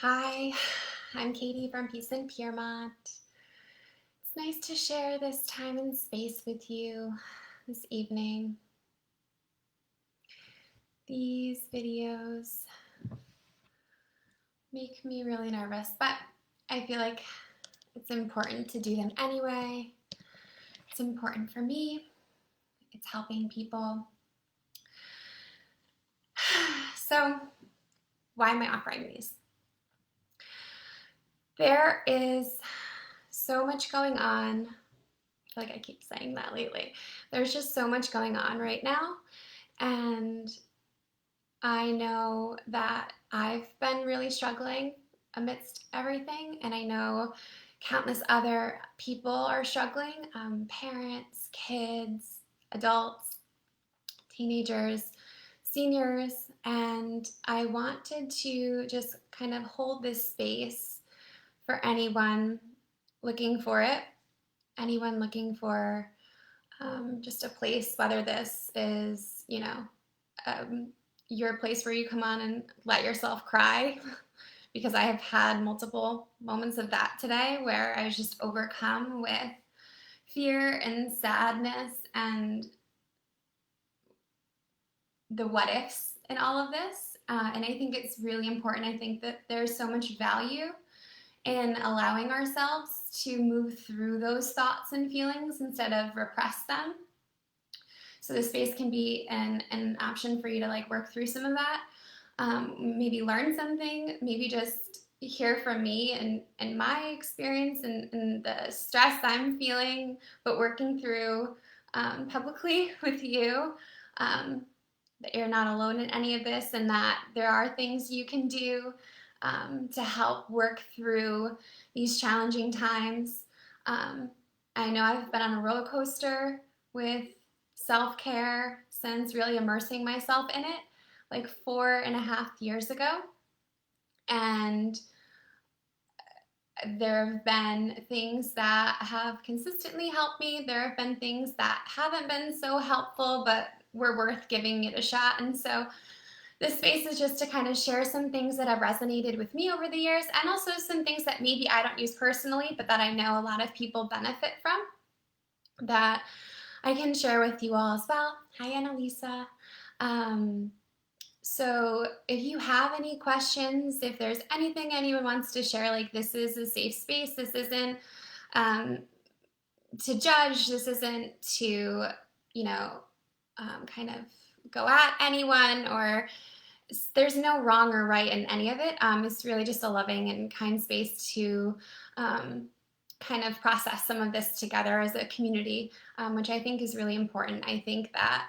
Hi, I'm Katie from Peace in Piermont. It's nice to share this time and space with you this evening. These videos make me really nervous, but I feel like it's important to do them anyway. It's important for me. It's helping people. So, why am I offering these? There is so much going on. I feel like I keep saying that lately. There's just so much going on right now, and I know that I've been really struggling amidst everything, and I know countless other people are struggling, parents, kids, adults, teenagers, seniors, and I wanted to just kind of hold this space for anyone looking for it, anyone looking for just a place, whether this is, um, your place where you come on and let yourself cry, because I have had multiple moments of that today where I was just overcome with fear and sadness and the what ifs in all of this. And I think it's really important. I think that there's so much value in allowing ourselves to move through those thoughts and feelings instead of repress them. So the space can be an option for you to like work through some of that. Maybe learn something, maybe just hear from me and my experience and the stress I'm feeling, but working through publicly with you. That you're not alone in any of this, and that there are things you can do to help work through these challenging times. Um, I know I've been on a roller coaster with self care since really immersing myself in it like 4.5 years ago. And there have been things that have consistently helped me. There have been things that haven't been so helpful, but were worth giving it a shot. And so this space is just to kind of share some things that have resonated with me over the years, and also some things that maybe I don't use personally, but that I know a lot of people benefit from, that I can share with you all as well. Hi, Annalisa. Um, so if you have any questions, if there's anything anyone wants to share, like this is a safe space. This isn't um, to judge. This isn't to, you know, kind of go at anyone, or there's no wrong or right in any of it. It's really just a loving and kind space to kind of process some of this together as a community, which I think is really important. I think that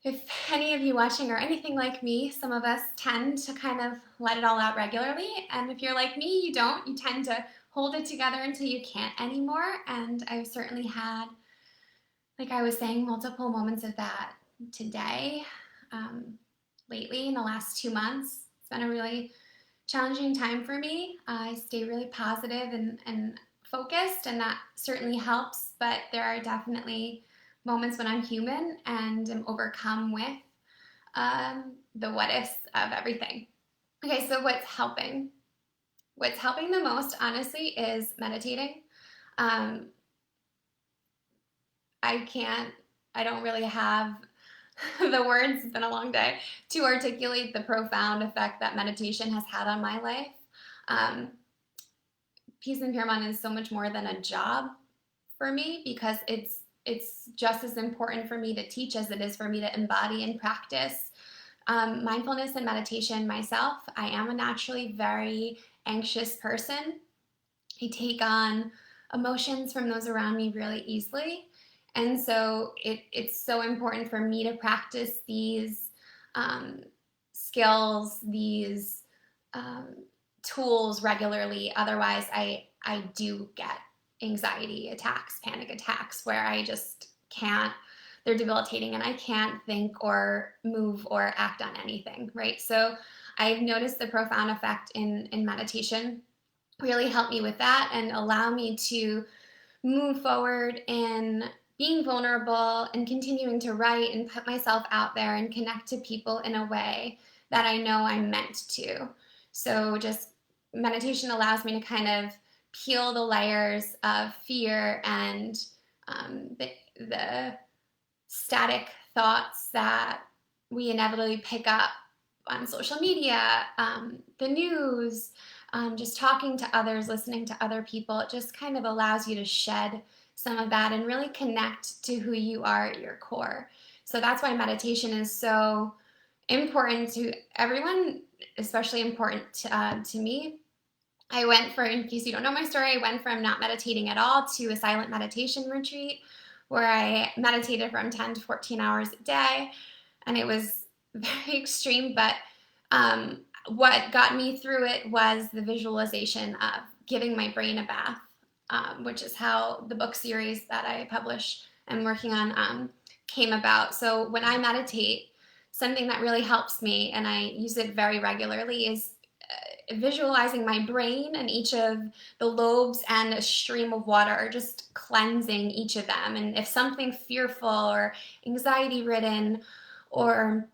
if any of you watching are anything like me, some of us tend to kind of let it all out regularly. And if you're like me, you don't. You tend to hold it together until you can't anymore. And I've certainly had, like I was saying, multiple moments of that today, lately in the last 2 months. It's been a really challenging time for me. I stay really positive and focused, and that certainly helps. But there are definitely moments when I'm human and am overcome with the what ifs of everything. Okay, so what's helping? What's helping the most, honestly, is meditating. Um, I don't really have the words, it's been a long day, to articulate the profound effect that meditation has had on my life. Um, Peace in Piermont is so much more than a job for me, because it's just as important for me to teach as it is for me to embody and practice mindfulness and meditation myself. I am a naturally very anxious person. I take on emotions from those around me really easily. And so it's so important for me to practice these um, skills, these um, tools regularly. Otherwise, I do get anxiety attacks, panic attacks, where I just can't, they're debilitating and I can't think or move or act on anything, right? So I've noticed the profound effect in meditation really help me with that and allow me to move forward in being vulnerable and continuing to write and put myself out there and connect to people in a way that I know I'm meant to. So just meditation allows me to kind of peel the layers of fear and the static thoughts that we inevitably pick up on social media, the news, just talking to others, listening to other people. It just kind of allows you to shed some of that and really connect to who you are at your core. So that's why meditation is so important to everyone, especially important to me. I went for, in case you don't know my story, I went from not meditating at all to a silent meditation retreat where I meditated from 10 to 14 hours a day. And it was very extreme, but what got me through it was the visualization of giving my brain a bath, which is how the book series that I publish and working on came about. So when I meditate, something that really helps me, and I use it very regularly, is visualizing my brain and each of the lobes and a stream of water, just cleansing each of them. And if something fearful or anxiety ridden or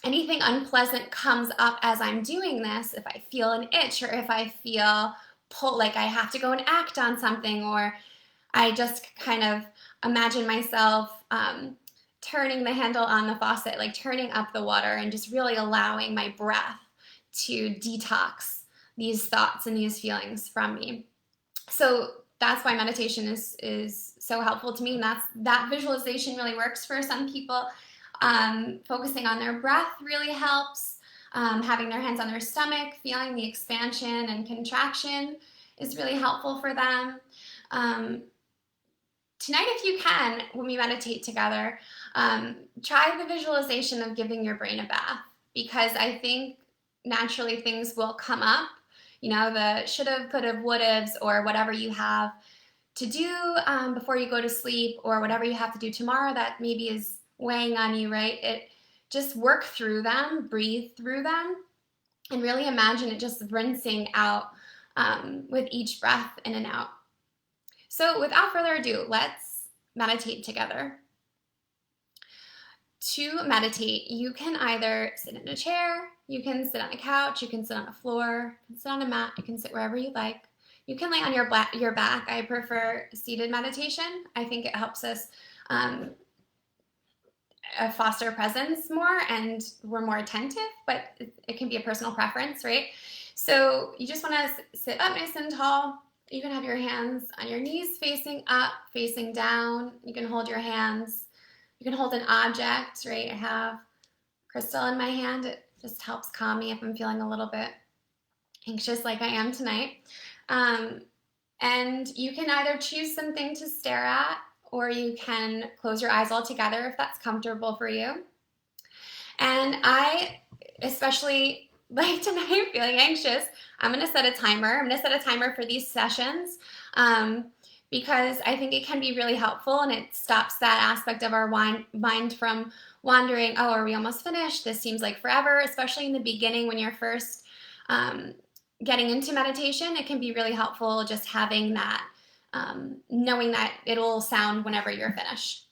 anything unpleasant comes up as I'm doing this, if I feel an itch or if I feel pull like I have to go and act on something, or I just kind of imagine myself turning the handle on the faucet, like turning up the water and just really allowing my breath to detox these thoughts and these feelings from me. So that's why meditation is so helpful to me. And that visualization really works for some people. Focusing on their breath really helps. Having their hands on their stomach, feeling the expansion and contraction is really helpful for them. Tonight, if you can, when we meditate together, try the visualization of giving your brain a bath, because I think naturally things will come up, the should have, could have, would haves, or whatever you have to do before you go to sleep, or whatever you have to do tomorrow that maybe is weighing on you, right? Just work through them, breathe through them, and really imagine it just rinsing out with each breath in and out. So without further ado, let's meditate together. To meditate, you can either sit in a chair, you can sit on a couch, you can sit on a floor, you can sit on a mat, you can sit wherever you like. You can lay on your back. I prefer seated meditation. I think it helps us foster presence more, and we're more attentive, but it can be a personal preference, right? So you just want to sit up nice and tall. You can have your hands on your knees facing up, facing down. You can hold your hands. You can hold an object, right? I have crystal in my hand. It just helps calm me if I'm feeling a little bit anxious like I am tonight. And you can either choose something to stare at, or you can close your eyes altogether if that's comfortable for you. And I, especially like tonight, feeling anxious, I'm going to set a timer. I'm going to set a timer for these sessions because I think it can be really helpful, and it stops that aspect of our mind from wandering. Oh, are we almost finished? This seems like forever, especially in the beginning when you're first getting into meditation. It can be really helpful just having that, knowing that it'll sound whenever you're finished.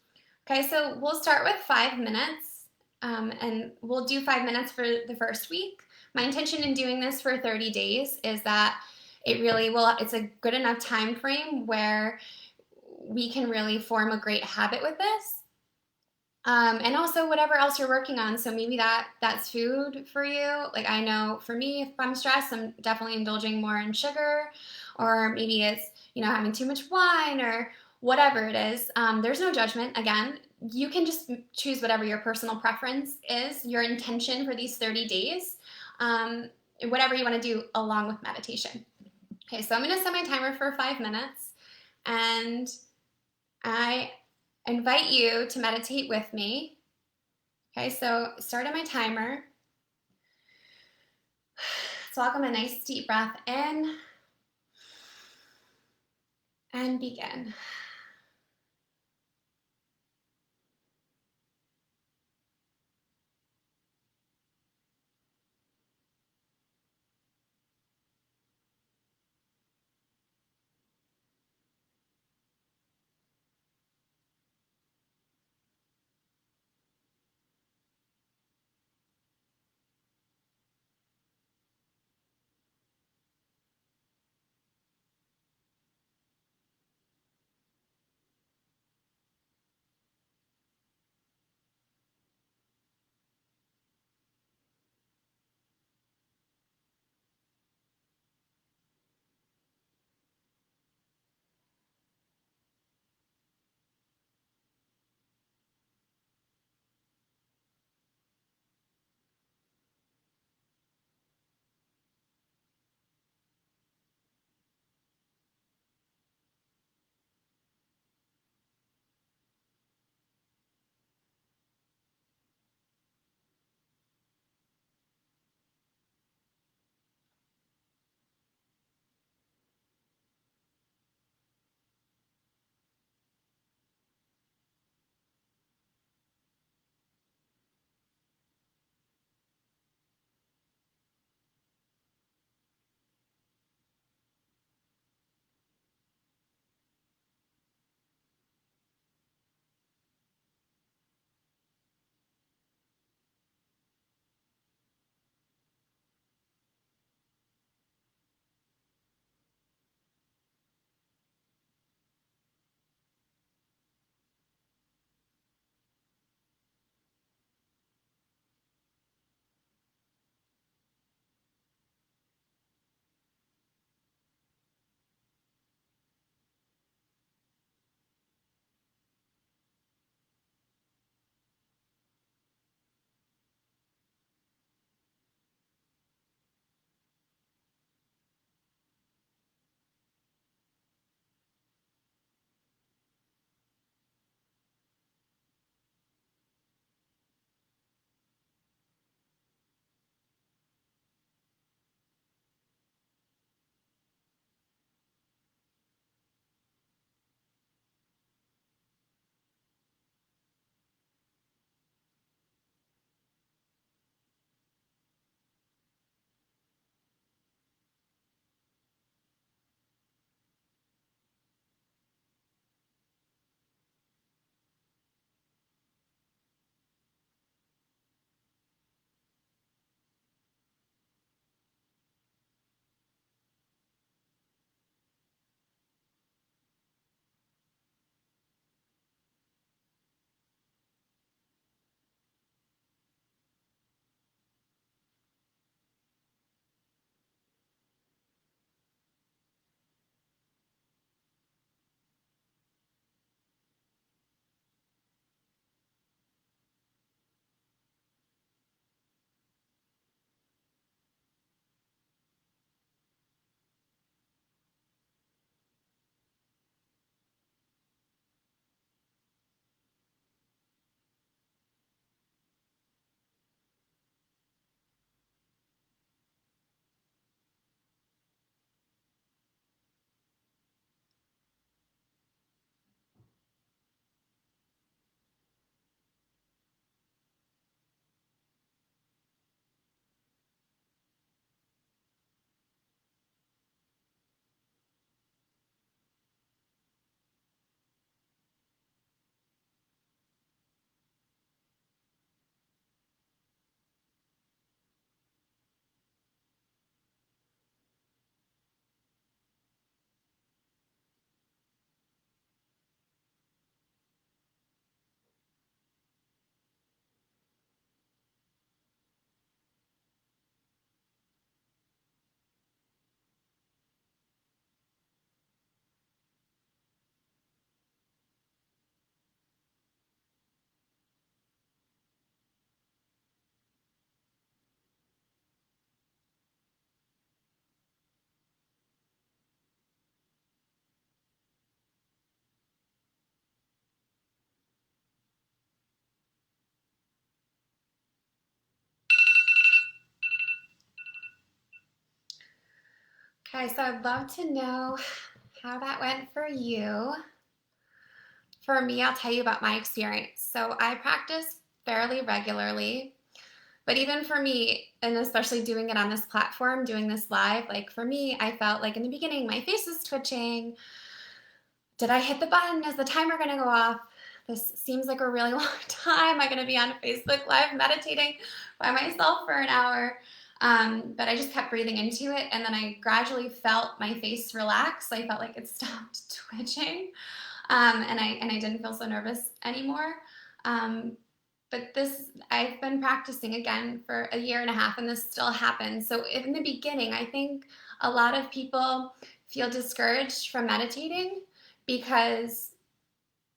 Okay, so we'll start with 5 minutes, and we'll do 5 minutes for the first week. My intention in doing this for 30 days is that it really will, it's a good enough time frame where we can really form a great habit with this. And also whatever else you're working on. So maybe that's food for you. Like I know for me, if I'm stressed, I'm definitely indulging more in sugar, or maybe it's, having too much wine or whatever it is. There's no judgment. Again, you can just choose whatever your personal preference is, your intention for these 30 days, whatever you want to do along with meditation. Okay, so I'm going to set my timer for 5 minutes, and I invite you to meditate with me. Okay, so start on my timer. Let's welcome a nice deep breath in and begin. Okay, so I'd love to know how that went for you. For me, I'll tell you about my experience. So I practice fairly regularly, but even for me, and especially doing it on this platform, doing this live, like for me, I felt like in the beginning my face was twitching. Did I hit the button? Is the timer going to go off? This seems like a really long time. Am I going to be on Facebook Live meditating by myself for an hour? But I just kept breathing into it, and then I gradually felt my face relax. I felt like it stopped twitching, and I didn't feel so nervous anymore. But this, I've been practicing again for a year and a half, and this still happens. So in the beginning, I think a lot of people feel discouraged from meditating because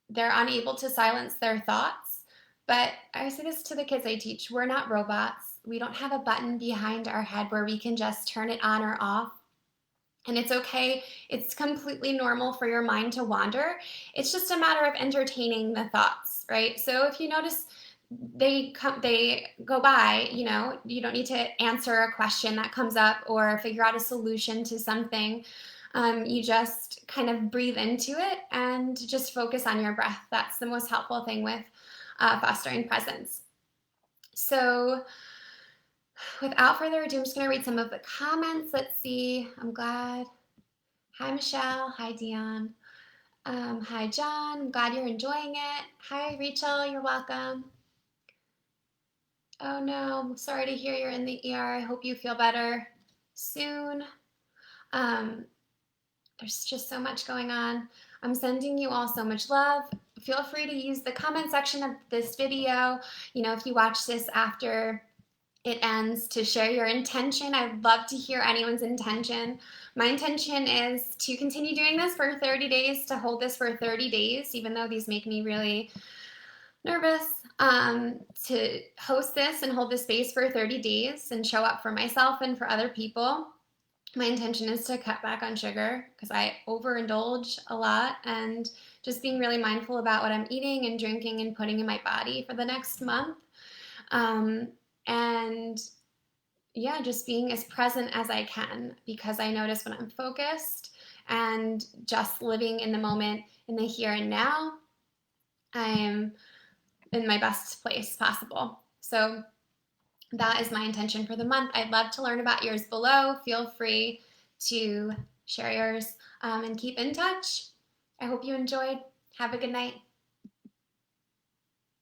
they're unable to silence their thoughts. But I say this to the kids I teach, we're not robots. We don't have a button behind our head where we can just turn it on or off. And it's okay. It's completely normal for your mind to wander. It's just a matter of entertaining the thoughts, right? So if you notice they go by, you don't need to answer a question that comes up or figure out a solution to something. You just kind of breathe into it and just focus on your breath. That's the most helpful thing with fostering presence. So without further ado, I'm just going to read some of the comments. Let's see. I'm glad. Hi, Michelle. Hi, Dion. Hi, John. I'm glad you're enjoying it. Hi, Rachel. You're welcome. Oh, no. I'm sorry to hear you're in the ER. I hope you feel better soon. There's just so much going on. I'm sending you all so much love. Feel free to use the comment section of this video. If you watch this after it ends, to share your intention. I'd love to hear anyone's intention. My intention is to continue doing this for 30 days, to hold this for 30 days, even though these make me really nervous, to host this and hold this space for 30 days and show up for myself and for other people. My intention is to cut back on sugar because I overindulge a lot, and just being really mindful about what I'm eating and drinking and putting in my body for the next month. And yeah, just being as present as I can, because I notice when I'm focused and just living in the moment, in the here and now, I'm in my best place possible. So that is my intention for the month. I'd love to learn about yours below. Feel free to share yours and keep in touch. I hope you enjoyed. Have a good night.